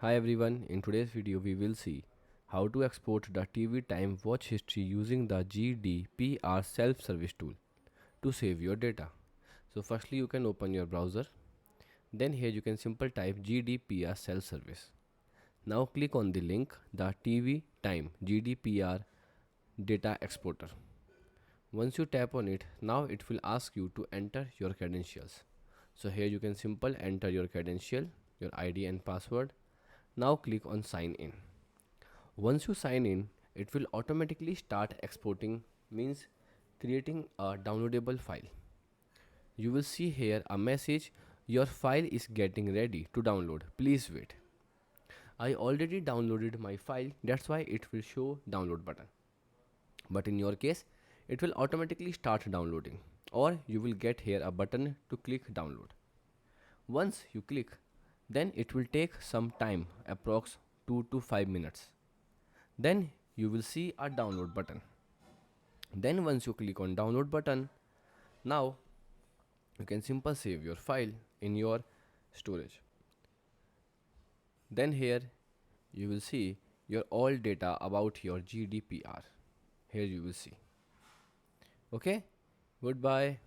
Hi everyone, in today's video we will see how to export the TV time watch history using the GDPR self-service tool to save your data. So firstly you can open your browser, then here you can simple type GDPR self-service. Now click on the link the TV time GDPR data exporter. Once you tap on it, now it will ask you to enter your credentials. So here you can simple enter your credential, your ID and password. Now click on sign in. Once you sign in, it will automatically start exporting, means creating a downloadable file. You will see here a message, your file is getting ready to download, please wait. I already downloaded my file, that's why it will show download button. But in your case, it will automatically start downloading, or you will get here a button to click download. Once you click, then it will take some time, approx 2 to 5 minutes. Then you will see a download button. Then once you click on download button, now you can simply save your file in your storage. Then here you will see your all data about your GDPR. Here you will see. Okay, goodbye.